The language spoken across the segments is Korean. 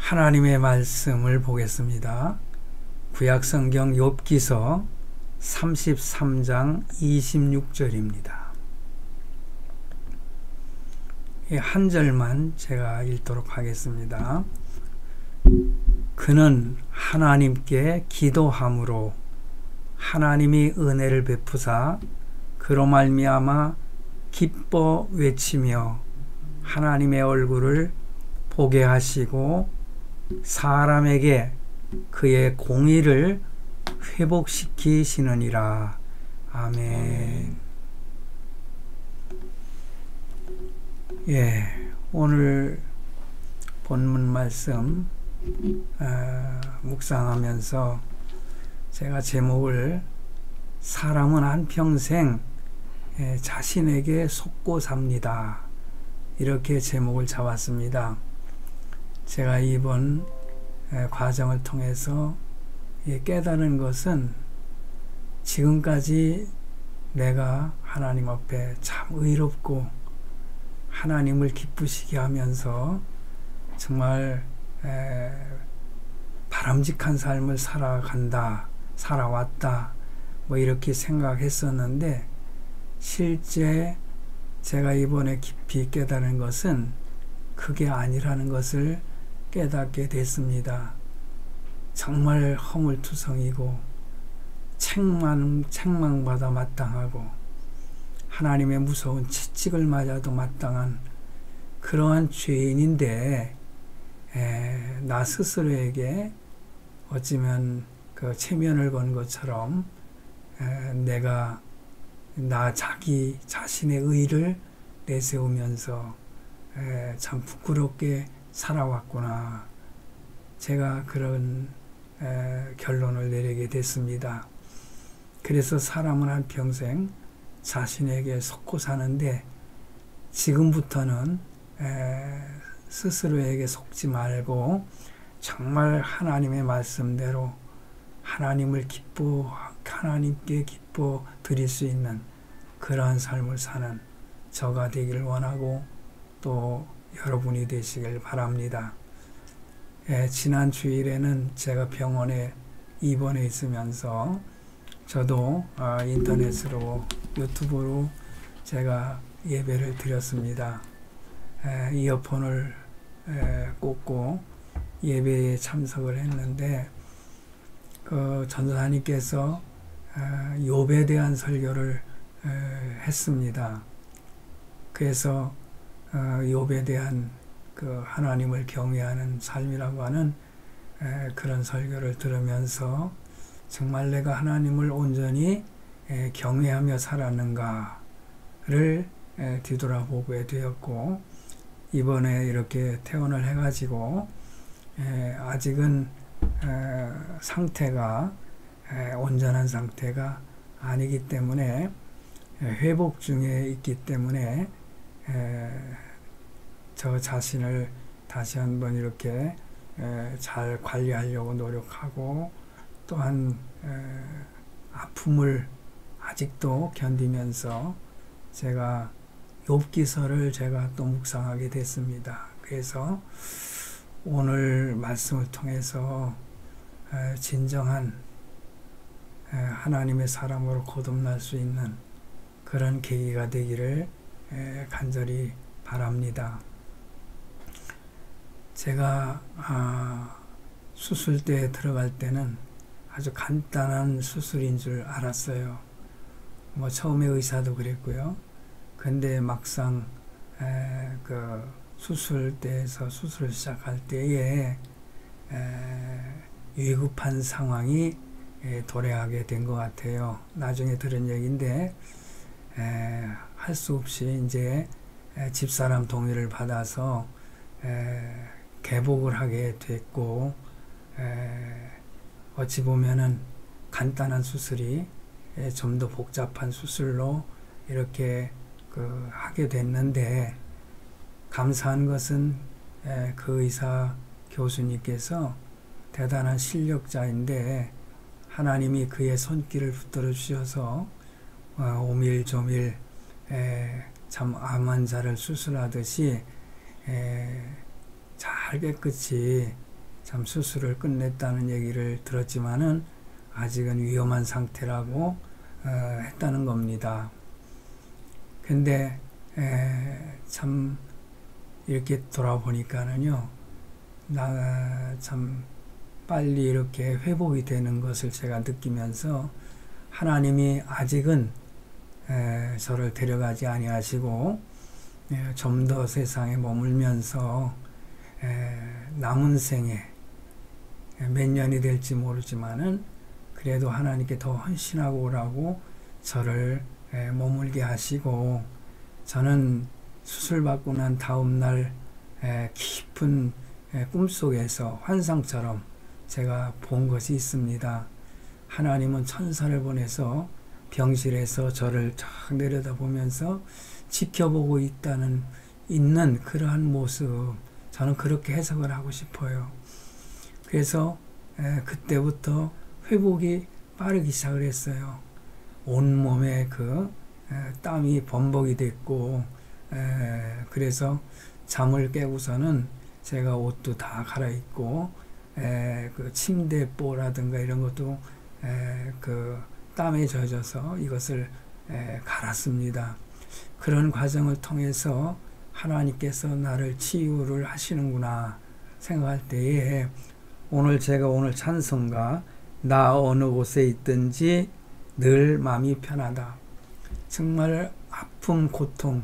하나님의 말씀을 보겠습니다. 구약성경 욥기서 33장 26절입니다. 한 절만 제가 읽도록 하겠습니다. 그는 하나님께 기도함으로 하나님이 은혜를 베푸사 그로 말미암아 기뻐 외치며 하나님의 얼굴을 보게 하시고 사람에게 그의 공의를 회복시키시느니라. 아멘. 오늘 본문 말씀 묵상하면서 제가 제목을 사람은 한평생 자신에게 속고 삽니다, 이렇게 제목을 잡았습니다. 제가 이번 과정을 통해서 깨달은 것은 지금까지 내가 하나님 앞에 참 의롭고 하나님을 기쁘시게 하면서 정말 바람직한 삶을 살아왔다, 뭐 이렇게 생각했었는데, 실제 제가 이번에 깊이 깨달은 것은 그게 아니라는 것을 깨닫게 됐습니다. 정말 허물투성이고 책망받아 마땅하고 하나님의 무서운 채찍을 맞아도 마땅한 그러한 죄인인데, 나 스스로에게 어쩌면 그 체면을 건 것처럼 내가 자기 자신의 의를 내세우면서 참 부끄럽게 살아왔구나, 제가 그런 결론을 내리게 됐습니다. 그래서 사람은 한평생 자신에게 속고 사는데, 지금부터는 스스로에게 속지 말고 정말 하나님의 말씀대로 하나님께 기뻐 드릴 수 있는 그러한 삶을 사는 저가 되기를 원하고, 또 여러분이 되시길 바랍니다. 지난 주일에는 제가 병원에 입원해 있으면서 저도 인터넷으로 유튜브로 제가 예배를 드렸습니다. 이어폰을 꽂고 예배에 참석을 했는데, 그 전도사님께서 욥에 대한 설교를 했습니다. 그래서 욥에 대한 그 하나님을 경외하는 삶이라고 하는 그런 설교를 들으면서 정말 내가 하나님을 온전히 경외하며 살았는가를 뒤돌아보게 되었고, 이번에 이렇게 퇴원을 해가지고 아직은 상태가 온전한 상태가 아니기 때문에 회복 중에 있기 때문에 저 자신을 다시 한번 이렇게 잘 관리하려고 노력하고, 또한 아픔을 아직도 견디면서 제가 욥기서를 제가 또 묵상하게 됐습니다. 그래서 오늘 말씀을 통해서 진정한 하나님의 사람으로 거듭날 수 있는 그런 계기가 되기를 간절히 바랍니다. 제가 수술대에 들어갈 때는 아주 간단한 수술인 줄 알았어요. 뭐 처음에 의사도 그랬고요. 근데 막상 그 수술대에서 수술을 시작할 때에 위급한 상황이 도래하게 된 것 같아요. 나중에 들은 얘기인데, 할 수 없이 이제 집사람 동의를 받아서 개복을 하게 됐고, 어찌 보면은 간단한 수술이 좀 더 복잡한 수술로 이렇게 하게 됐는데, 감사한 것은 그 의사 교수님께서 대단한 실력자인데 하나님이 그의 손길을 붙들어 주셔서 오밀조밀 참 암 환자를 수술하듯이 잘 깨끗이 참 수술을 끝냈다는 얘기를 들었지만은 아직은 위험한 상태라고 했다는 겁니다. 근데 참 이렇게 돌아보니까는요, 나 참 빨리 이렇게 회복이 되는 것을 제가 느끼면서 하나님이 아직은 저를 데려가지 아니하시고 좀 더 세상에 머물면서 남은 생에 몇 년이 될지 모르지만은 그래도 하나님께 더 헌신하고 오라고 저를 머물게 하시고, 저는 수술받고 난 다음 날 깊은 꿈속에서 환상처럼 제가 본 것이 있습니다. 하나님은 천사를 보내서 병실에서 저를 쫙 내려다보면서 지켜보고 있는 그러한 모습, 저는 그렇게 해석을 하고 싶어요. 그래서 그때부터 회복이 빠르기 시작을 했어요. 온몸에 그 땀이 범벅이 됐고, 그래서 잠을 깨고서는 제가 옷도 다 갈아입고, 그 침대뽀라든가 이런 것도 그 땀에 젖어서 이것을 갈았습니다. 그런 과정을 통해서 하나님께서 나를 치유를 하시는구나 생각할 때에, 오늘 찬송가 나 어느 곳에 있든지 늘 마음이 편하다. 정말 아픔, 고통,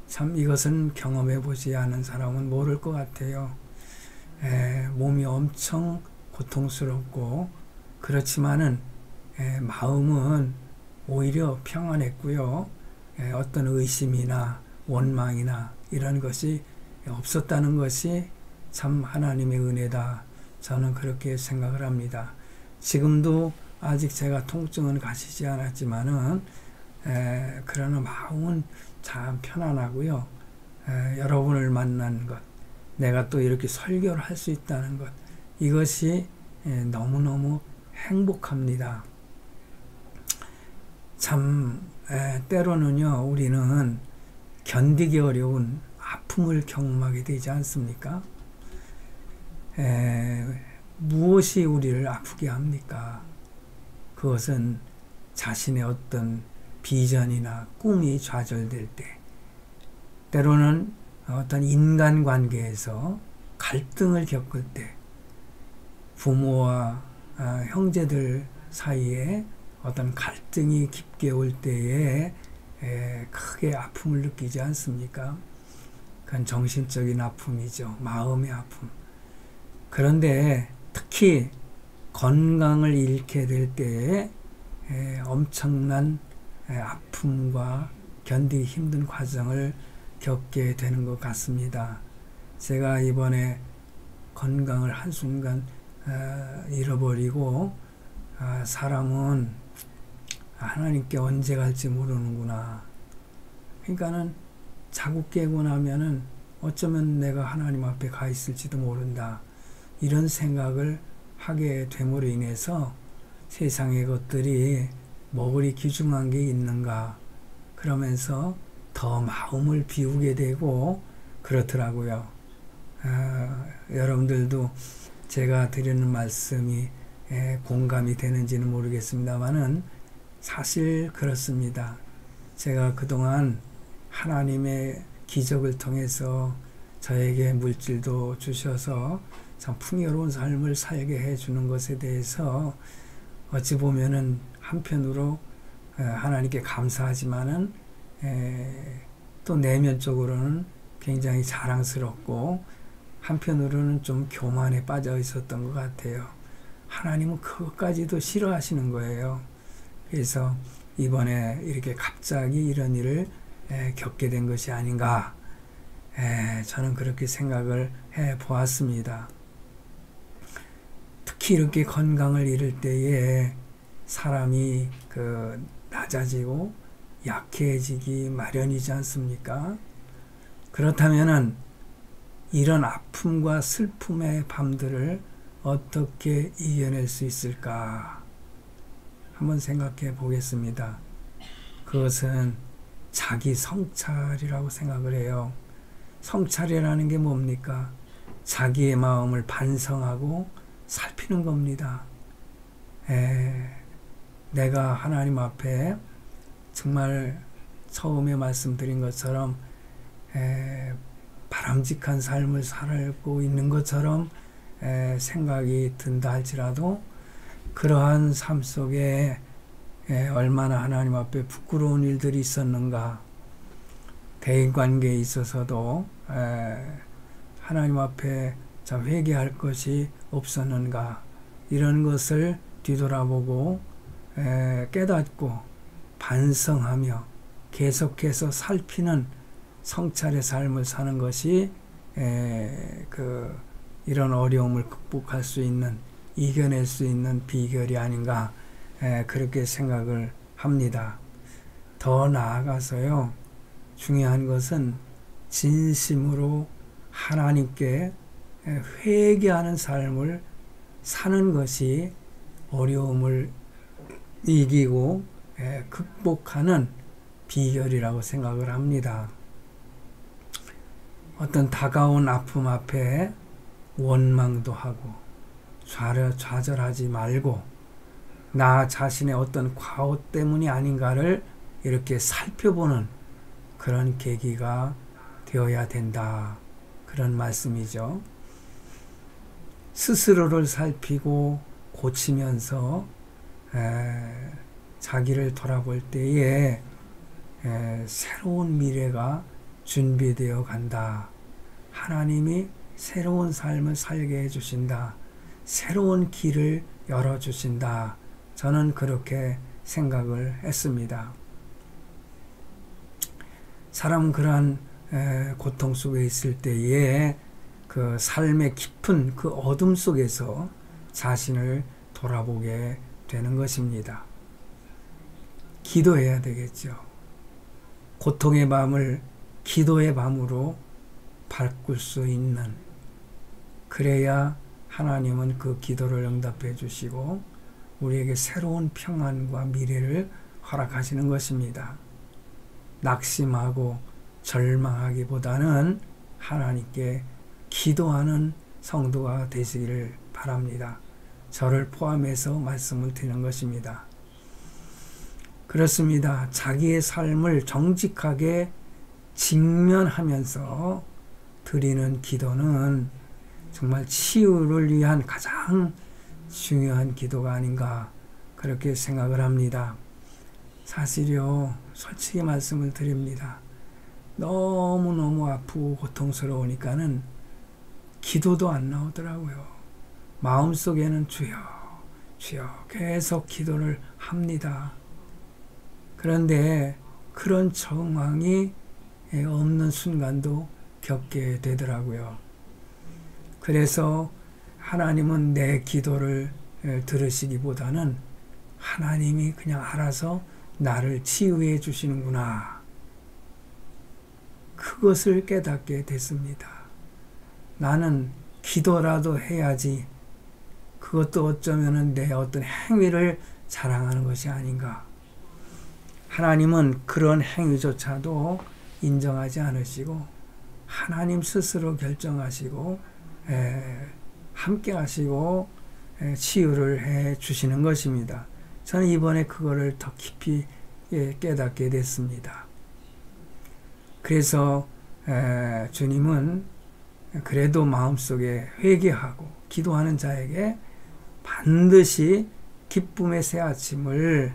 참 이것은 경험해 보지 않은 사람은 모를 것 같아요. 몸이 엄청 고통스럽고, 그렇지만은 마음은 오히려 평안했고요. 어떤 의심이나 원망이나 이런 것이 없었다는 것이 참 하나님의 은혜다. 저는 그렇게 생각을 합니다. 지금도 아직 제가 통증은 가시지 않았지만은 그러나 마음은 참 편안하고요. 여러분을 만난 것, 내가 또 이렇게 설교를 할 수 있다는 것, 이것이 너무너무 행복합니다. 참 때로는요, 우리는 견디기 어려운 아픔을 경험하게 되지 않습니까? 무엇이 우리를 아프게 합니까? 그것은 자신의 어떤 비전이나 꿈이 좌절될 때, 때로는 어떤 인간관계에서 갈등을 겪을 때, 부모와 형제들 사이에 어떤 갈등이 깊게 올 때에 크게 아픔을 느끼지 않습니까? 그건 정신적인 아픔이죠. 마음의 아픔. 그런데 특히 건강을 잃게 될 때에 엄청난 아픔과 견디기 힘든 과정을 겪게 되는 것 같습니다. 제가 이번에 건강을 한순간 잃어버리고, 사람은 하나님께 언제 갈지 모르는구나. 그러니까는 자고 깨고 나면은 어쩌면 내가 하나님 앞에 가 있을지도 모른다. 이런 생각을 하게 됨으로 인해서 세상의 것들이 뭐 그리 귀중한 게 있는가, 그러면서 더 마음을 비우게 되고 그렇더라고요. 여러분들도 제가 드리는 말씀이 공감이 되는지는 모르겠습니다만은 사실 그렇습니다. 제가 그동안 하나님의 기적을 통해서 저에게 물질도 주셔서 참 풍요로운 삶을 살게 해주는 것에 대해서 어찌 보면은 한편으로 하나님께 감사하지만은 또 내면적으로는 굉장히 자랑스럽고, 한편으로는 좀 교만에 빠져 있었던 것 같아요. 하나님은 그것까지도 싫어하시는 거예요. 그래서 이번에 이렇게 갑자기 이런 일을 겪게 된 것이 아닌가, 저는 그렇게 생각을 해 보았습니다. 특히 이렇게 건강을 잃을 때에 사람이 낮아지고 약해지기 마련이지 않습니까? 그렇다면은 이런 아픔과 슬픔의 밤들을 어떻게 이겨낼 수 있을까? 한번 생각해 보겠습니다. 그것은 자기 성찰이라고 생각을 해요. 성찰이라는 게 뭡니까? 자기의 마음을 반성하고 살피는 겁니다. 내가 하나님 앞에 정말 처음에 말씀드린 것처럼 바람직한 삶을 살고 있는 것처럼 생각이 든다 할지라도 그러한 삶 속에 얼마나 하나님 앞에 부끄러운 일들이 있었는가, 대인관계에 있어서도 하나님 앞에 회개할 것이 없었는가, 이런 것을 뒤돌아보고 깨닫고 반성하며 계속해서 살피는 성찰의 삶을 사는 것이 이런 어려움을 극복할 수 있는, 이겨낼 수 있는 비결이 아닌가, 그렇게 생각을 합니다. 더 나아가서요, 중요한 것은 진심으로 하나님께 회개하는 삶을 사는 것이 어려움을 이기고 극복하는 비결이라고 생각을 합니다. 어떤 다가온 아픔 앞에 원망도 하고 좌절하지 말고 나 자신의 어떤 과오 때문이 아닌가를 이렇게 살펴보는 그런 계기가 되어야 된다, 그런 말씀이죠. 스스로를 살피고 고치면서 자기를 돌아볼 때에 새로운 미래가 준비되어 간다. 하나님이 새로운 삶을 살게 해주신다. 새로운 길을 열어주신다. 저는 그렇게 생각을 했습니다. 사람은 그러한 고통 속에 있을 때에 그 삶의 깊은 그 어둠 속에서 자신을 돌아보게 되는 것입니다. 기도해야 되겠죠. 고통의 밤을 기도의 밤으로 바꿀 수 있는, 그래야 하나님은 그 기도를 응답해 주시고 우리에게 새로운 평안과 미래를 허락하시는 것입니다. 낙심하고 절망하기보다는 하나님께 기도하는 성도가 되시기를 바랍니다. 저를 포함해서 말씀을 드리는 것입니다. 그렇습니다. 자기의 삶을 정직하게 직면하면서 드리는 기도는 정말 치유를 위한 가장 중요한 기도가 아닌가, 그렇게 생각을 합니다. 사실요, 솔직히 말씀을 드립니다. 너무너무 아프고 고통스러우니까는 기도도 안 나오더라고요. 마음속에는 주여, 주여 계속 기도를 합니다. 그런데 그런 정황이 없는 순간도 겪게 되더라고요. 그래서 하나님은 내 기도를 들으시기보다는 하나님이 그냥 알아서 나를 치유해 주시는구나, 그것을 깨닫게 됐습니다. 나는 기도라도 해야지, 그것도 어쩌면 내 어떤 행위를 자랑하는 것이 아닌가. 하나님은 그런 행위조차도 인정하지 않으시고 하나님 스스로 결정하시고 함께 하시고 치유를 해 주시는 것입니다. 저는 이번에 그거를 더 깊이 깨닫게 됐습니다. 그래서 주님은 그래도 마음속에 회개하고 기도하는 자에게 반드시 기쁨의 새 아침을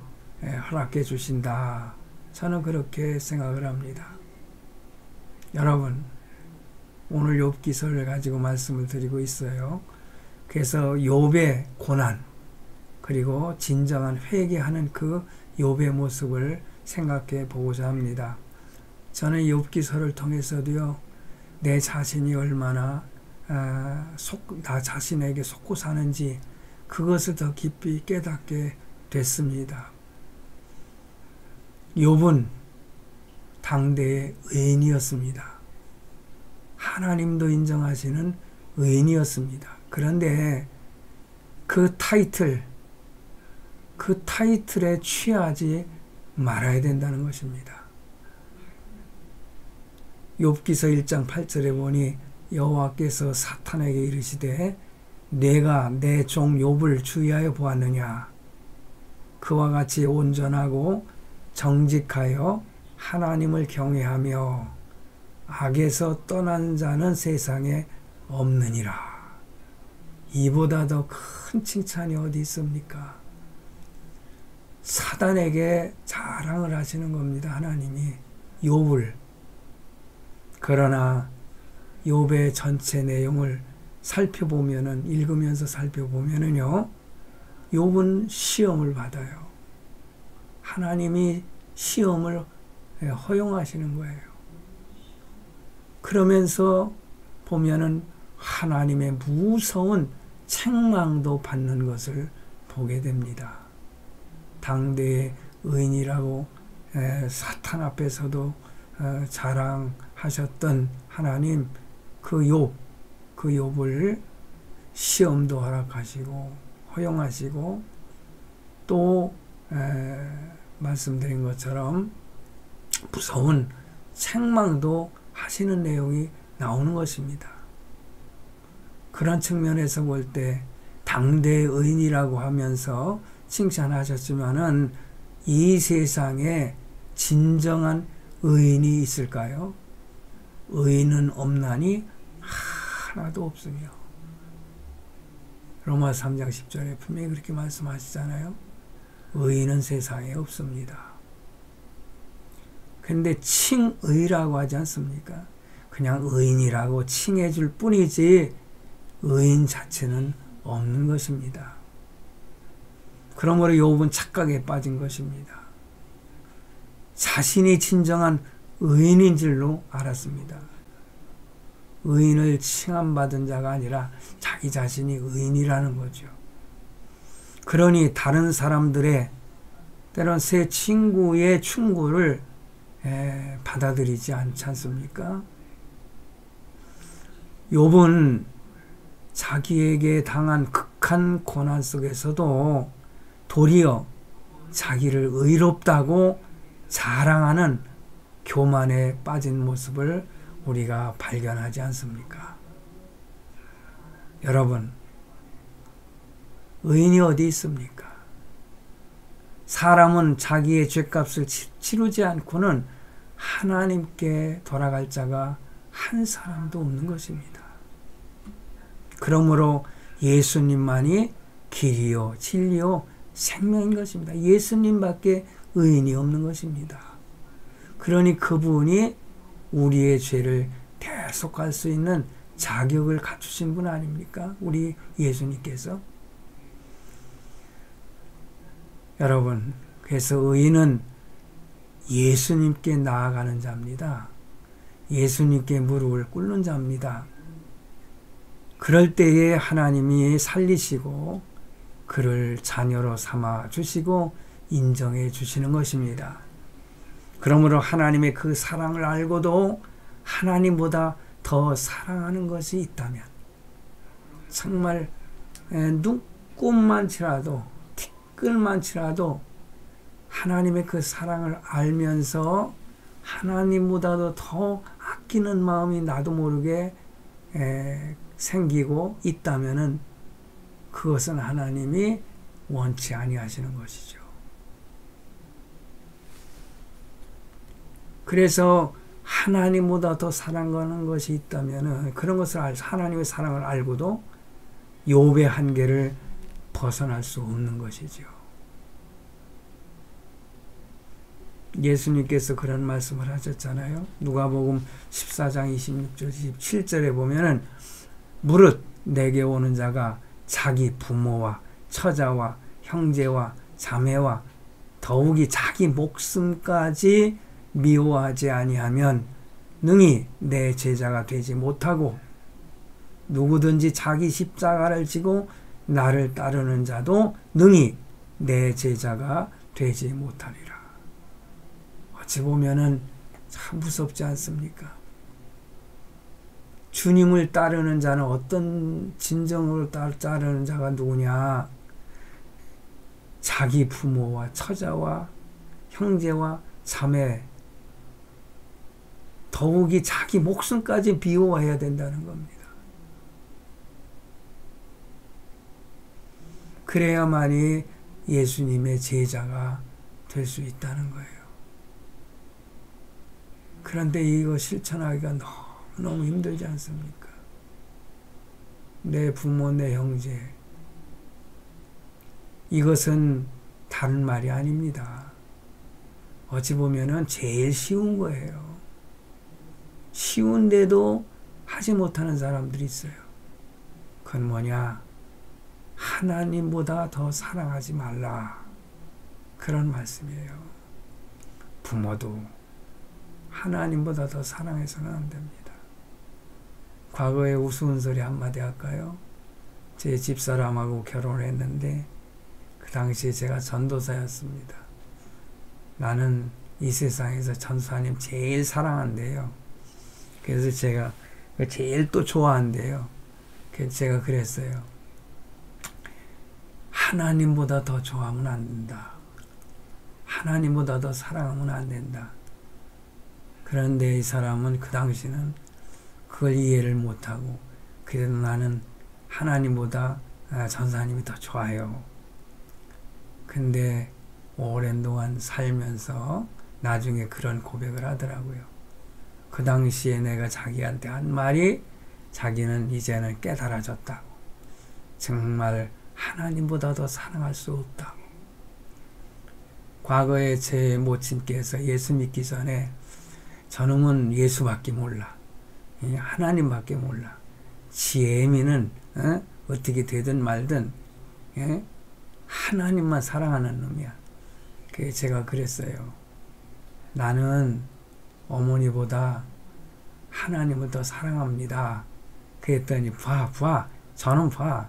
허락해 주신다. 저는 그렇게 생각을 합니다. 여러분, 오늘 욥기서를 가지고 말씀을 드리고 있어요. 그래서 욥의 고난, 그리고 진정한 회개하는 그 욥의 모습을 생각해 보고자 합니다. 저는 욥기서를 통해서도요, 내 자신이 얼마나 나 자신에게 속고 사는지 그것을 더 깊이 깨닫게 됐습니다. 욥은 당대의 의인이었습니다. 하나님도 인정하시는 의인이었습니다. 그런데 그 타이틀에 취하지 말아야 된다는 것입니다. 욥기서 1장 8절에 보니 여호와께서 사탄에게 이르시되 내가 내 종 욥을 주의하여 보았느냐. 그와 같이 온전하고 정직하여 하나님을 경외하며 악에서 떠난 자는 세상에 없느니라. 이보다 더 큰 칭찬이 어디 있습니까? 사단에게 자랑을 하시는 겁니다. 하나님이 욥을. 그러나 욥의 전체 내용을 살펴보면은, 읽으면서 살펴보면은요, 욥은 시험을 받아요. 하나님이 시험을 허용하시는 거예요. 그러면서 보면은 하나님의 무서운 책망도 받는 것을 보게 됩니다. 당대의 의인이라고 사탄 앞에서도 자랑하셨던 하나님, 그 욥을 시험도 허락하시고 허용하시고 또 말씀드린 것처럼 무서운 책망도 하시는 내용이 나오는 것입니다. 그런 측면에서 볼 때 당대의 의인이라고 하면서 칭찬하셨지만은 이 세상에 진정한 의인이 있을까요? 의인은 없나니 하나도 없으며. 로마서 3장 10절에 분명히 그렇게 말씀하시잖아요. 의인은 세상에 없습니다. 근데 칭의라고 하지 않습니까? 그냥 의인이라고 칭해 줄 뿐이지 의인 자체는 없는 것입니다. 그러므로 욥은 착각에 빠진 것입니다. 자신이 진정한 의인인 줄로 알았습니다. 의인을 칭함받은 자가 아니라 자기 자신이 의인이라는 거죠. 그러니 다른 사람들의 때론 새 친구의 충고를 받아들이지 않지 않습니까? 욥은 자기에게 당한 극한 고난 속에서도 도리어 자기를 의롭다고 자랑하는 교만에 빠진 모습을 우리가 발견하지 않습니까? 여러분, 의인이 어디 있습니까? 사람은 자기의 죄값을 치르지 않고는 하나님께 돌아갈 자가 한 사람도 없는 것입니다. 그러므로 예수님만이 길이요 진리요 생명인 것입니다. 예수님밖에 의인이 없는 것입니다. 그러니 그분이 우리의 죄를 대속할 수 있는 자격을 갖추신 분 아닙니까? 우리 예수님께서. 여러분, 그래서 의인은 예수님께 나아가는 자입니다. 예수님께 무릎을 꿇는 자입니다. 그럴 때에 하나님이 살리시고 그를 자녀로 삼아 주시고 인정해 주시는 것입니다. 그러므로 하나님의 그 사랑을 알고도 하나님보다 더 사랑하는 것이 있다면, 정말 눈꼽만치라도 티끌만치라도 하나님의 그 사랑을 알면서 하나님보다도 더 아끼는 마음이 나도 모르게 생기고 있다면은 그것은 하나님이 원치 아니하시는 것이죠. 그래서 하나님보다 더 사랑하는 것이 있다면은 그런 것을 하나님의 사랑을 알고도 욥의 한계를 벗어날 수 없는 것이죠. 예수님께서 그런 말씀을 하셨잖아요. 누가복음 14장 26절 27절에 보면은 무릇 내게 오는 자가 자기 부모와 처자와 형제와 자매와 더욱이 자기 목숨까지 미워하지 아니하면 능히 내 제자가 되지 못하고, 누구든지 자기 십자가를 지고 나를 따르는 자도 능히 내 제자가 되지 못하리라. 어찌 보면은 참 무섭지 않습니까? 주님을 따르는 자는 어떤 진정으로 따르는 자가 누구냐? 자기 부모와 처자와 형제와 자매, 더욱이 자기 목숨까지 미워해야 된다는 겁니다. 그래야만이 예수님의 제자가 될 수 있다는 거예요. 그런데 이거 실천하기가 너무너무 힘들지 않습니까? 내 부모, 내 형제, 이것은 다른 말이 아닙니다. 어찌 보면은 제일 쉬운 거예요. 쉬운데도 하지 못하는 사람들이 있어요. 그건 뭐냐? 하나님보다 더 사랑하지 말라. 그런 말씀이에요. 부모도 하나님보다 더 사랑해서는 안 됩니다. 과거에 우스운 소리 한마디 할까요? 제 집사람하고 결혼을 했는데 그 당시에 제가 전도사였습니다. 나는 이 세상에서 전사님 제일 사랑한대요. 그래서 제가 제일 또 좋아한대요. 그래서 제가 그랬어요. 하나님보다 더 좋아하면 안 된다. 하나님보다 더 사랑하면 안 된다. 그런데 이 사람은 그 당시는 그걸 이해를 못하고 그래도 나는 하나님보다 전사님이 더 좋아요. 근데 오랜 동안 살면서 나중에 그런 고백을 하더라고요. 그 당시에 내가 자기한테 한 말이 자기는 이제는 깨달아졌다고. 정말 하나님보다 더 사랑할 수 없다고. 과거에 제 모친께서 예수 믿기 전에 저놈은 예수밖에 몰라. 하나님밖에 몰라. 지 애미는 어떻게 되든 말든 하나님만 사랑하는 놈이야. 그래서 제가 그랬어요. 나는 어머니보다 하나님을 더 사랑합니다. 그랬더니 봐 저는 봐.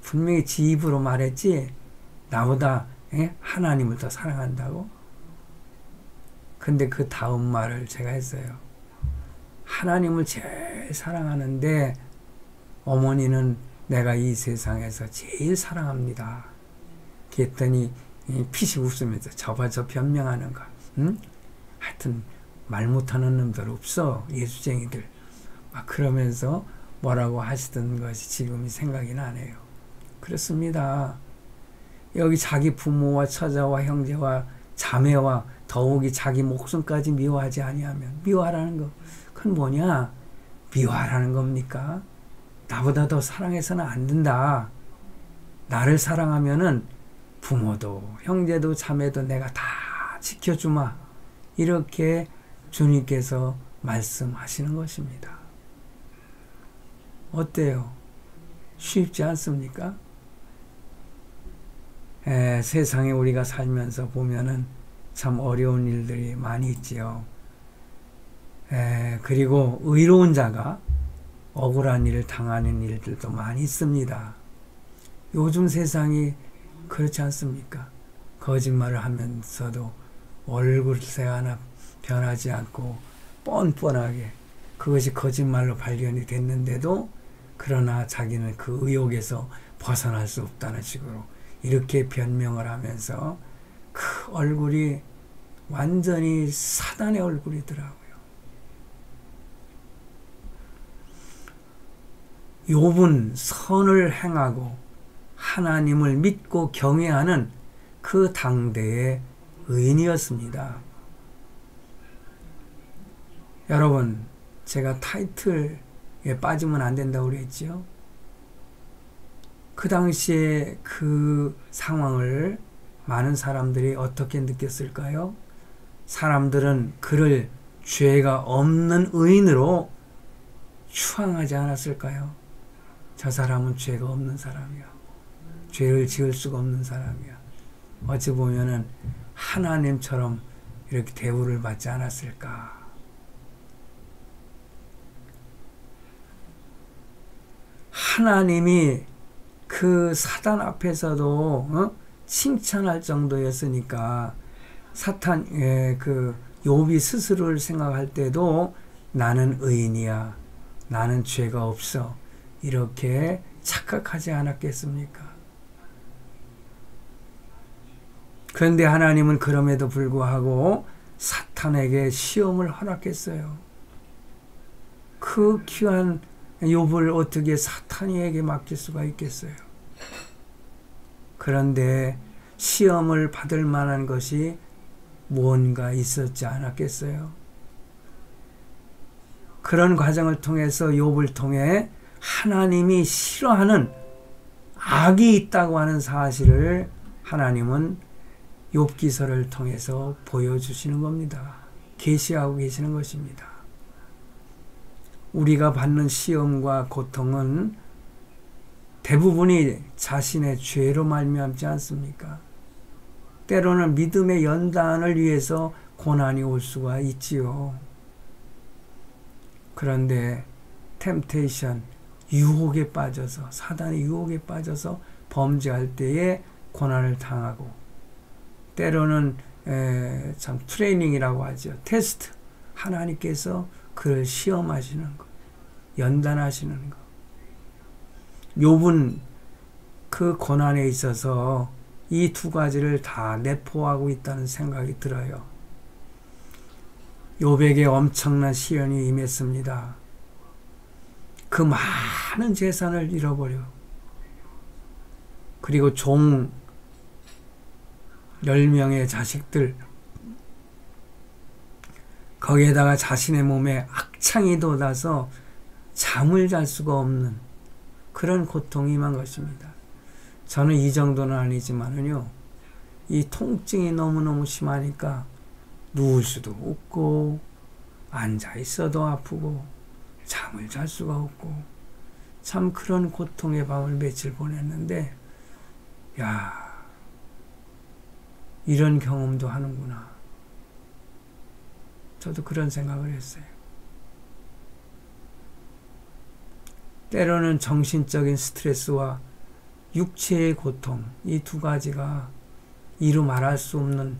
분명히 지 입으로 말했지 나보다 하나님을 더 사랑한다고? 근데 그 다음 말을 제가 했어요. 하나님을 제일 사랑하는데 어머니는 내가 이 세상에서 제일 사랑합니다. 그랬더니 피식 웃으면서 저봐 저 변명하는 거. 응? 하여튼 말 못하는 놈들 없어. 예수쟁이들. 막 그러면서 뭐라고 하시던 것이 지금이 생각이 나네요. 그렇습니다. 여기 자기 부모와 처자와 형제와 자매와 더욱이 자기 목숨까지 미워하지 아니하면 미워하라는 거 그건 뭐냐? 미워하라는 겁니까? 나보다 더 사랑해서는 안 된다. 나를 사랑하면은 부모도 형제도 자매도 내가 다 지켜주마. 이렇게 주님께서 말씀하시는 것입니다. 어때요? 쉽지 않습니까? 세상에 우리가 살면서 보면은 참 어려운 일들이 많이 있지요. 그리고 의로운 자가 억울한 일을 당하는 일들도 많이 있습니다. 요즘 세상이 그렇지 않습니까? 거짓말을 하면서도 얼굴색 하나 변하지 않고 뻔뻔하게 그것이 거짓말로 발견이 됐는데도 그러나 자기는 그 의혹에서 벗어날 수 없다는 식으로 이렇게 변명을 하면서 그 얼굴이 완전히 사단의 얼굴이더라고요. 욥은 선을 행하고 하나님을 믿고 경외하는 그 당대의 의인이었습니다. 여러분, 제가 타이틀에 빠지면 안 된다고 그랬죠? 그 당시에 그 상황을 많은 사람들이 어떻게 느꼈을까요? 사람들은 그를 죄가 없는 의인으로 추앙하지 않았을까요? 저 사람은 죄가 없는 사람이야. 죄를 지을 수가 없는 사람이야. 어찌 보면은 하나님처럼 이렇게 대우를 받지 않았을까? 하나님이 그 사단 앞에서도 칭찬할 정도였으니까 그 욥이 스스로를 생각할 때도 나는 의인이야. 나는 죄가 없어. 이렇게 착각하지 않았겠습니까? 그런데 하나님은 그럼에도 불구하고 사탄에게 시험을 허락했어요. 그 귀한 욥을 어떻게 사탄에게 맡길 수가 있겠어요? 그런데 시험을 받을 만한 것이 뭔가 있었지 않았겠어요? 그런 과정을 통해서 욥을 통해 하나님이 싫어하는 악이 있다고 하는 사실을 하나님은 욥기서를 통해서 보여주시는 겁니다. 계시하고 계시는 것입니다. 우리가 받는 시험과 고통은 대부분이 자신의 죄로 말미암지 않습니까? 때로는 믿음의 연단을 위해서 고난이 올 수가 있지요. 그런데 템테이션, 유혹에 빠져서, 사단의 유혹에 빠져서 범죄할 때에 고난을 당하고, 때로는 참 트레이닝이라고 하죠. 테스트. 하나님께서 그를 시험하시는 것, 연단하시는 것. 욥은 그 고난에 있어서 이 두 가지를 다 내포하고 있다는 생각이 들어요. 욥에게 엄청난 시련이 임했습니다. 그 많은 재산을 잃어버려. 그리고 종 10명의 자식들, 거기에다가 자신의 몸에 악창이 돋아서 잠을 잘 수가 없는 그런 고통이 임한 것입니다. 저는 이 정도는 아니지만은요, 이 통증이 너무너무 심하니까 누울 수도 없고, 앉아 있어도 아프고, 잠을 잘 수가 없고, 참 그런 고통의 밤을 며칠 보냈는데, 야, 이런 경험도 하는구나. 저도 그런 생각을 했어요. 때로는 정신적인 스트레스와 육체의 고통, 이 두 가지가 이루 말할 수 없는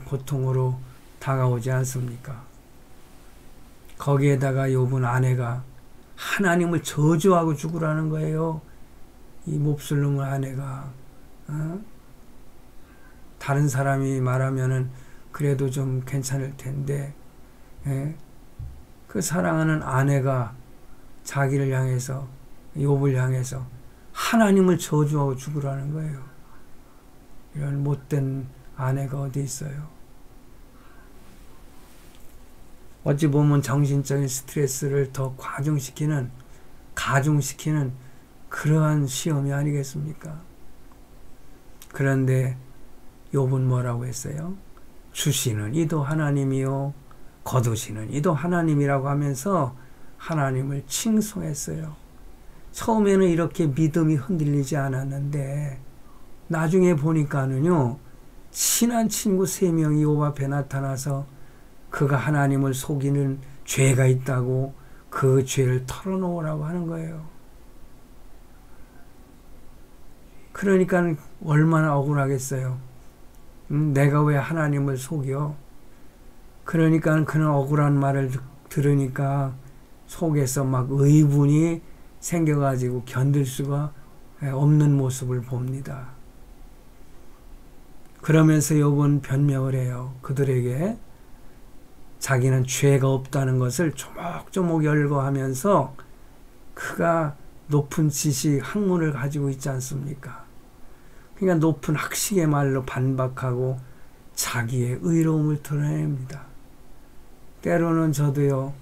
고통으로 다가오지 않습니까? 거기에다가 욥은 아내가 하나님을 저주하고 죽으라는 거예요. 이 몹쓸놈의 아내가. 다른 사람이 말하면은 그래도 좀 괜찮을 텐데, 그 사랑하는 아내가 자기를 향해서, 욥을 향해서 하나님을 저주하고 죽으라는 거예요. 이런 못된 아내가 어디 있어요? 어찌 보면 정신적인 스트레스를 더 가중시키는 그러한 시험이 아니겠습니까? 그런데 욥은 뭐라고 했어요? 주시는 이도 하나님이요, 거두시는 이도 하나님이라고 하면서 하나님을 칭송했어요. 처음에는 이렇게 믿음이 흔들리지 않았는데 나중에 보니까는요, 친한 친구 3명이 욥 앞에 나타나서 그가 하나님을 속이는 죄가 있다고 그 죄를 털어놓으라고 하는 거예요. 그러니까 얼마나 억울하겠어요. 내가 왜 하나님을 속여? 그러니까 그런 억울한 말을 들으니까 속에서 막 의분이 생겨가지고 견딜 수가 없는 모습을 봅니다. 그러면서 욥은 변명을 해요. 그들에게 자기는 죄가 없다는 것을 조목조목 열거하면서 그가 높은 지식, 학문을 가지고 있지 않습니까? 그러니까 높은 학식의 말로 반박하고 자기의 의로움을 드러냅니다. 때로는 저도요,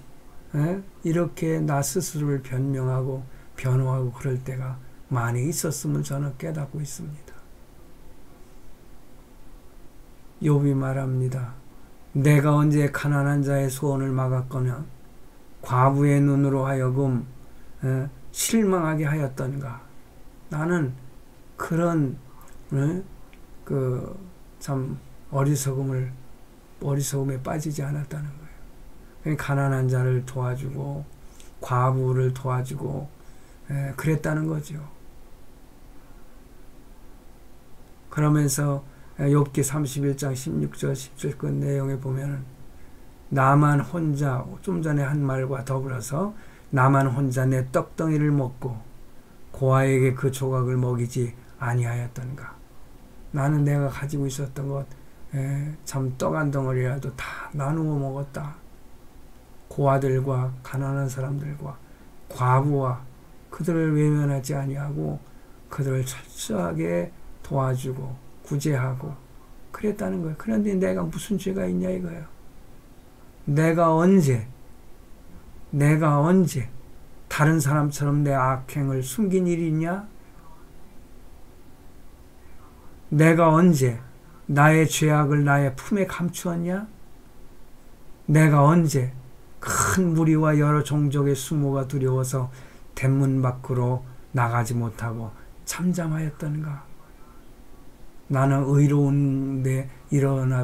이렇게 나 스스로를 변명하고 변호하고 그럴 때가 많이 있었음을 저는 깨닫고 있습니다. 욥이 말합니다. 내가 언제 가난한 자의 소원을 막았거나 과부의 눈으로 하여금 실망하게 하였던가. 나는 그런 참 어리석음에 빠지지 않았다는 거예요. 가난한 자를 도와주고 과부를 도와주고 그랬다는 거죠. 그러면서 욥기 31장 16절 17절 그 내용에 보면은 나만 혼자, 좀 전에 한 말과 더불어서 나만 혼자 내 떡덩이를 먹고 고아에게 그 조각을 먹이지 아니하였던가. 나는 내가 가지고 있었던 것 참 떡 한 덩어리라도 다 나누어 먹었다. 고아들과 가난한 사람들과 과부와 그들을 외면하지 아니하고 그들을 철저하게 도와주고 구제하고 그랬다는 거예요. 그런데 내가 무슨 죄가 있냐 이거예요. 내가 언제 다른 사람처럼 내 악행을 숨긴 일이 있냐? 내가 언제 나의 죄악을 나의 품에 감추었냐? 내가 언제 큰 무리와 여러 종족의 수모가 두려워서 대문 밖으로 나가지 못하고 잠잠하였던가? 나는 의로운데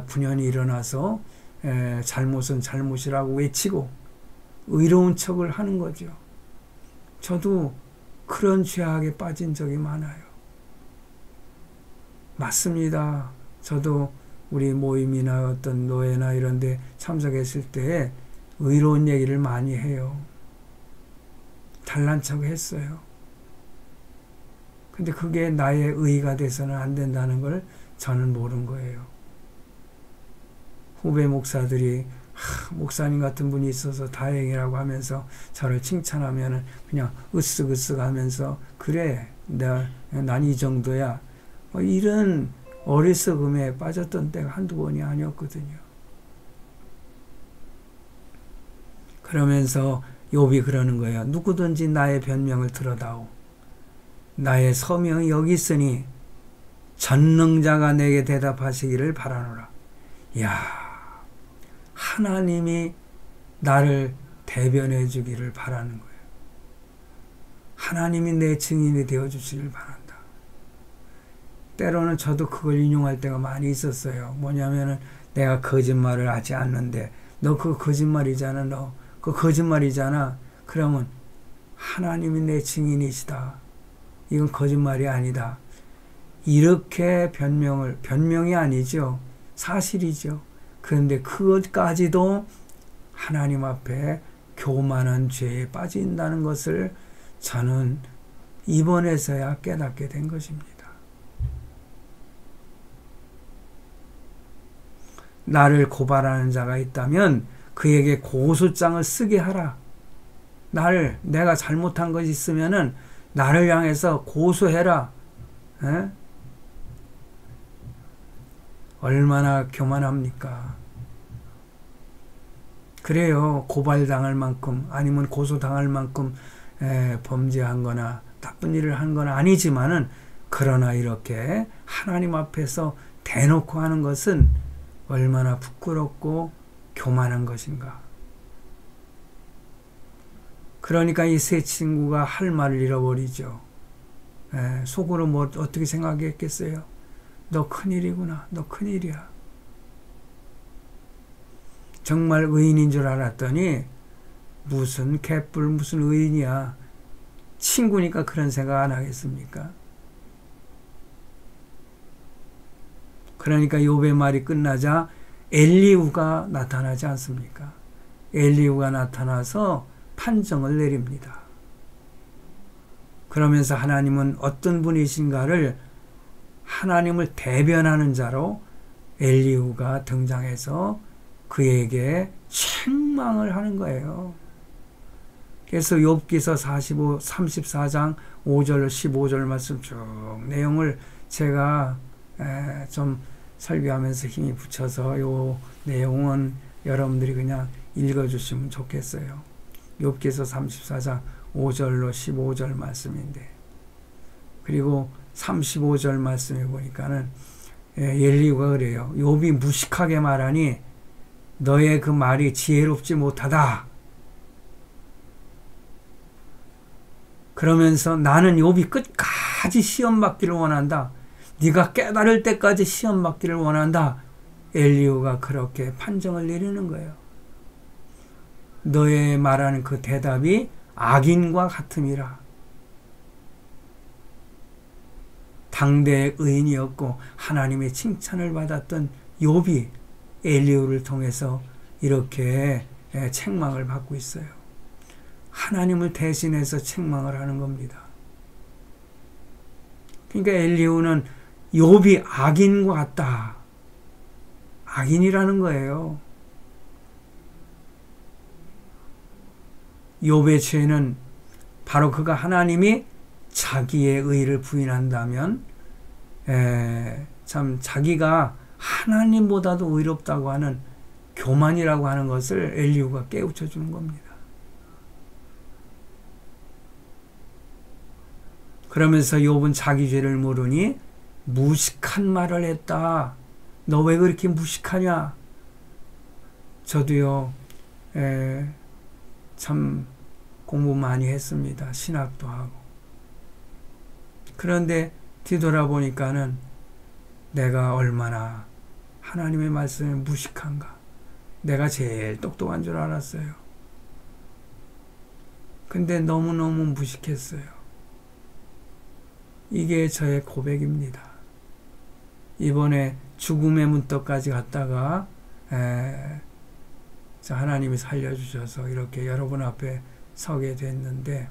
분연히 일어나서 잘못은 잘못이라고 외치고 의로운 척을 하는 거죠. 저도 그런 죄악에 빠진 적이 많아요. 맞습니다. 저도 우리 모임이나 어떤 노예나 이런 데 참석했을 때 의로운 얘기를 많이 해요. 잘난 척 했어요. 근데 그게 나의 의의가 돼서는 안 된다는 걸 저는 모른 거예요. 후배 목사들이 목사님 같은 분이 있어서 다행이라고 하면서 저를 칭찬하면 그냥 으쓱으쓱 하면서 그래 난 이 정도야 이런 어리석음에 빠졌던 때가 한두 번이 아니었거든요. 그러면서 욥이 그러는 거예요. 누구든지 나의 변명을 들어다오. 나의 서명이 여기 있으니 전능자가 내게 대답하시기를 바라노라. 이야, 하나님이 나를 대변해 주기를 바라는 거예요. 하나님이 내 증인이 되어 주시길 바란다. 때로는 저도 그걸 인용할 때가 많이 있었어요. 뭐냐면은 내가 거짓말을 하지 않는데 너 그거 거짓말이잖아. 너 그거 거짓말이잖아. 그러면 하나님이 내 증인이시다. 이건 거짓말이 아니다. 이렇게 변명이 아니죠. 사실이죠. 그런데 그것까지도 하나님 앞에 교만한 죄에 빠진다는 것을 저는 이번에서야 깨닫게 된 것입니다. 나를 고발하는 자가 있다면 그에게 고소장을 쓰게 하라. 내가 잘못한 것이 있으면은 나를 향해서 고소해라. 에? 얼마나 교만합니까? 그래요. 고발당할 만큼 아니면 고소당할 만큼 범죄한 거나 나쁜 일을 한 건 아니지만은 그러나 이렇게 하나님 앞에서 대놓고 하는 것은 얼마나 부끄럽고 교만한 것인가. 그러니까 이 세 친구가 할 말을 잃어버리죠. 속으로 뭐 어떻게 생각했겠어요? 너 큰일이구나. 너 큰일이야. 정말 의인인 줄 알았더니 무슨 개뿔 무슨 의인이야. 친구니까 그런 생각 안 하겠습니까? 그러니까 욥의 말이 끝나자 엘리후가 나타나지 않습니까? 엘리후가 나타나서 판정을 내립니다. 그러면서 하나님은 어떤 분이신가를 하나님을 대변하는 자로 엘리후가 등장해서 그에게 책망을 하는 거예요. 그래서 욥기서 34장 5절 15절 말씀 쭉 내용을 제가 좀 설교하면서 힘이 붙여서 요 내용은 여러분들이 그냥 읽어주시면 좋겠어요. 욥기서 34장 5절로 15절 말씀인데, 그리고 35절 말씀에 보니까는 엘리후가 그래요. 욥이 무식하게 말하니 너의 그 말이 지혜롭지 못하다. 그러면서 나는 욥이 끝까지 시험 받기를 원한다. 네가 깨달을 때까지 시험 받기를 원한다. 엘리후가 그렇게 판정을 내리는 거예요. 너의 말하는 그 대답이 악인과 같음이라. 당대의 의인이었고 하나님의 칭찬을 받았던 욥이 엘리후를 통해서 이렇게 책망을 받고 있어요. 하나님을 대신해서 책망을 하는 겁니다. 그러니까 엘리후는 욥이 악인과 같다. 악인이라는 거예요. 욥의 죄는 바로 그가 하나님이 자기의 의를 부인한다면 참 자기가 하나님보다도 의롭다고 하는 교만이라고 하는 것을 엘리후가 깨우쳐 주는 겁니다. 그러면서 욥은 자기 죄를 모르니 무식한 말을 했다. 너 왜 그렇게 무식하냐? 저도요, 참 공부 많이 했습니다. 신학도 하고. 그런데 뒤돌아보니까는 내가 얼마나 하나님의 말씀에 무식한가. 내가 제일 똑똑한 줄 알았어요. 근데 너무너무 무식했어요. 이게 저의 고백입니다. 이번에 죽음의 문턱까지 갔다가 하나님이 살려주셔서 이렇게 여러분 앞에 서게 됐는데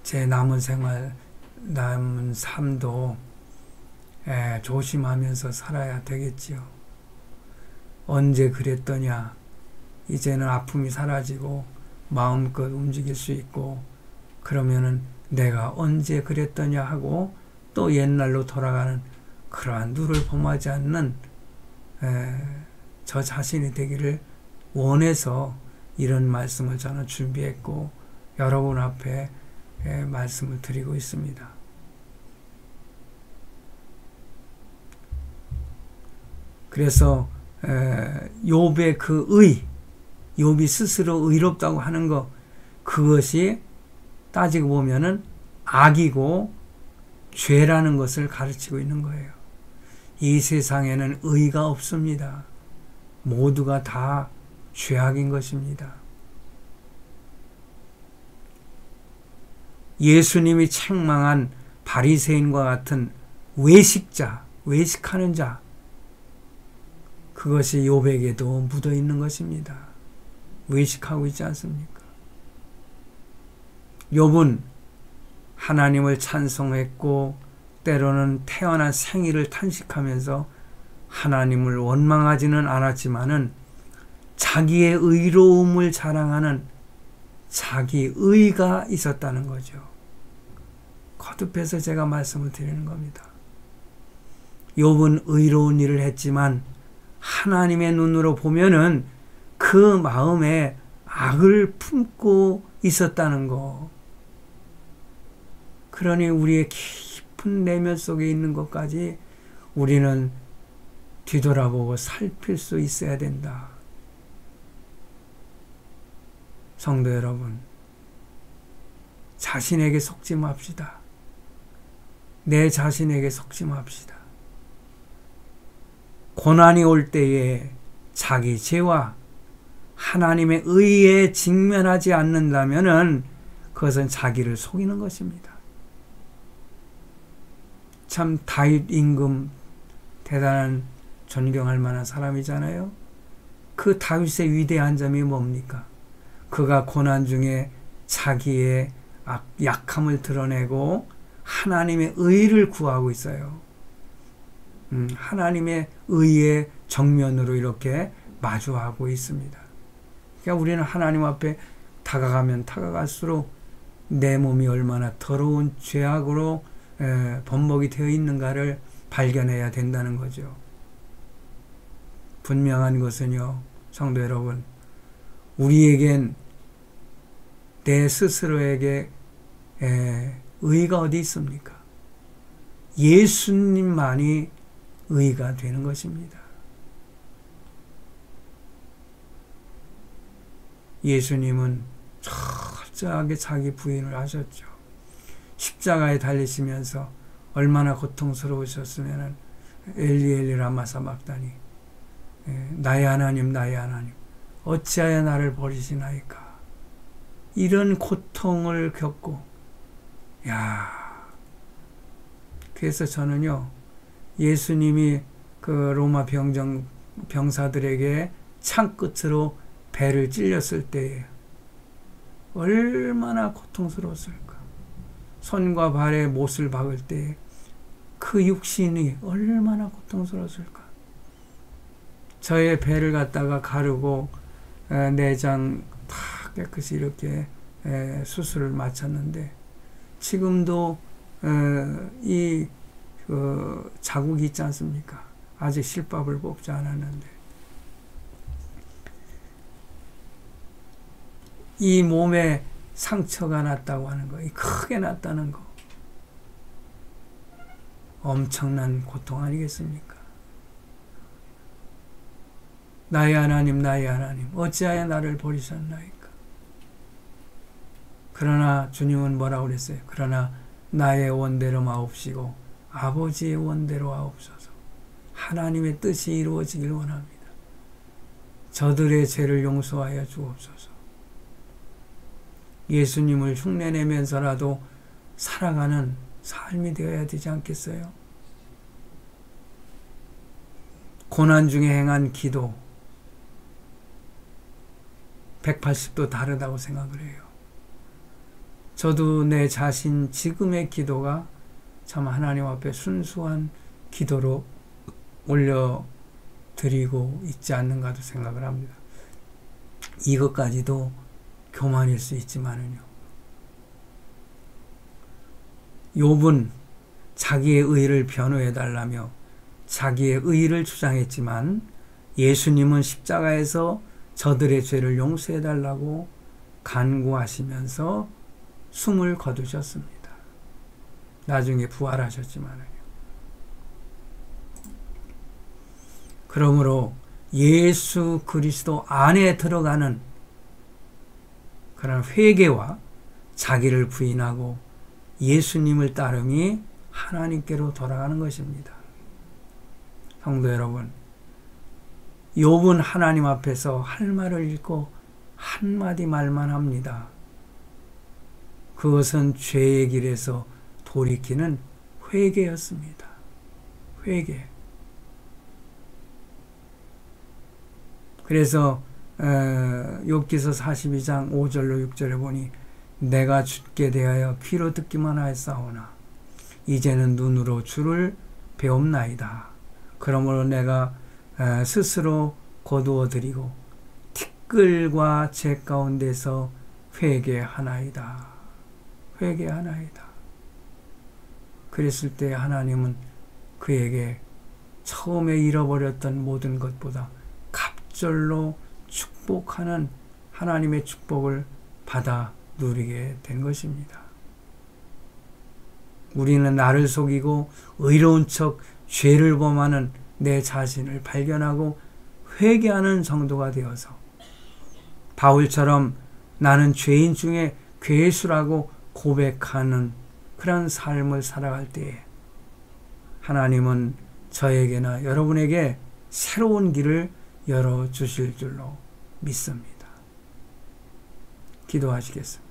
제 남은 생활, 남은 삶도 조심하면서 살아야 되겠지요. 언제 그랬더냐. 이제는 아픔이 사라지고 마음껏 움직일 수 있고 그러면은 내가 언제 그랬더냐 하고 또 옛날로 돌아가는 그러한 누를 범하지 않는 저 자신이 되기를 원해서 이런 말씀을 저는 준비했고 여러분 앞에 말씀을 드리고 있습니다. 그래서 욥의 그 욥이 스스로 의롭다고 하는 것, 그것이 따지고 보면은 악이고 죄라는 것을 가르치고 있는 거예요. 이 세상에는 의가 없습니다. 모두가 다 죄악인 것입니다. 예수님이 책망한 바리새인과 같은 외식자, 외식하는 자, 그것이 욥에게도 묻어 있는 것입니다. 외식하고 있지 않습니까? 욥은 하나님을 찬송했고 때로는 태어난 생일을 탄식하면서 하나님을 원망하지는 않았지만은 자기의 의로움을 자랑하는 자기 의가 있었다는 거죠. 거듭해서 제가 말씀을 드리는 겁니다. 욥은 의로운 일을 했지만 하나님의 눈으로 보면은 그 마음에 악을 품고 있었다는 거. 그러니 우리의 깊은 내면 속에 있는 것까지 우리는 뒤돌아보고 살필 수 있어야 된다. 성도 여러분, 자신에게 속지 맙시다. 내 자신에게 속지 맙시다. 고난이 올 때에 자기 죄와 하나님의 의에 직면하지 않는다면은 그것은 자기를 속이는 것입니다. 참 다윗 임금 대단한 존경할 만한 사람이잖아요. 그 다윗의 위대한 점이 뭡니까? 그가 고난 중에 자기의 약함을 드러내고 하나님의 의를 구하고 있어요. 하나님의 의의 정면으로 이렇게 마주하고 있습니다. 그러니까 우리는 하나님 앞에 다가가면 다가갈수록 내 몸이 얼마나 더러운 죄악으로 범벅이 되어 있는가를 발견해야 된다는 거죠. 분명한 것은요, 성도 여러분, 우리에겐 내 스스로에게 의가 어디 있습니까? 예수님만이 의가 되는 것입니다. 예수님은 철저하게 자기 부인을 하셨죠. 십자가에 달리시면서 얼마나 고통스러우셨으면 엘리 엘리 라마 사박다니, 나의 하나님 나의 하나님 어찌하여 나를 버리시나이까. 이런 고통을 겪고, 그래서 저는요, 예수님이 그 로마 병사들에게 창끝으로 배를 찔렸을 때 얼마나 고통스러웠을까. 손과 발에 못을 박을 때 그 육신이 얼마나 고통스러웠을까. 저의 배를 갖다가 가르고 내장 다 깨끗이 이렇게 수술을 마쳤는데 지금도 이 자국이 있지 않습니까? 아직 실밥을 뽑지 않았는데 이 몸에 상처가 났다고 하는 거, 이 크게 났다는 거, 엄청난 고통 아니겠습니까? 나의 하나님, 나의 하나님, 어찌하여 나를 버리셨나이까? 그러나 주님은 뭐라고 그랬어요? 그러나 나의 원대로 마옵시고 아버지의 원대로 하옵소서. 하나님의 뜻이 이루어지길 원합니다. 저들의 죄를 용서하여 주옵소서. 예수님을 흉내내면서라도 살아가는 삶이 되어야 되지 않겠어요? 고난 중에 행한 기도 180도 다르다고 생각을 해요. 저도 내 자신 지금의 기도가 참 하나님 앞에 순수한 기도로 올려드리고 있지 않는가도 생각을 합니다. 이것까지도 교만일 수 있지만은요. 욥은 자기의 의를 변호해달라며 자기의 의를 주장했지만 예수님은 십자가에서 저들의 죄를 용서해달라고 간구하시면서 숨을 거두셨습니다. 나중에 부활하셨지만은요. 그러므로 예수 그리스도 안에 들어가는 그런 회개와 자기를 부인하고 예수님을 따름이 하나님께로 돌아가는 것입니다. 성도 여러분, 욥은 하나님 앞에서 할 말을 읽고 한마디 말만 합니다. 그것은 죄의 길에서 돌이키는 회개였습니다. 회개. 그래서 욥기서 42장 5절로 6절에 보니 내가 주께 대하여 귀로 듣기만 하였사오나 이제는 눈으로 주를 배움나이다. 그러므로 내가 스스로 거두어 드리고 티끌과 재 가운데서 회개하나이다. 회개하나이다. 그랬을 때 하나님은 그에게 처음에 잃어버렸던 모든 것보다 갑절로 축복하는 하나님의 축복을 받아 누리게 된 것입니다. 우리는 나를 속이고 의로운 척 죄를 범하는 내 자신을 발견하고 회개하는 정도가 되어서 바울처럼 나는 죄인 중에 괴수라고 고백하는 그런 삶을 살아갈 때에 하나님은 저에게나 여러분에게 새로운 길을 열어주실 줄로 믿습니다. 기도하시겠습니다.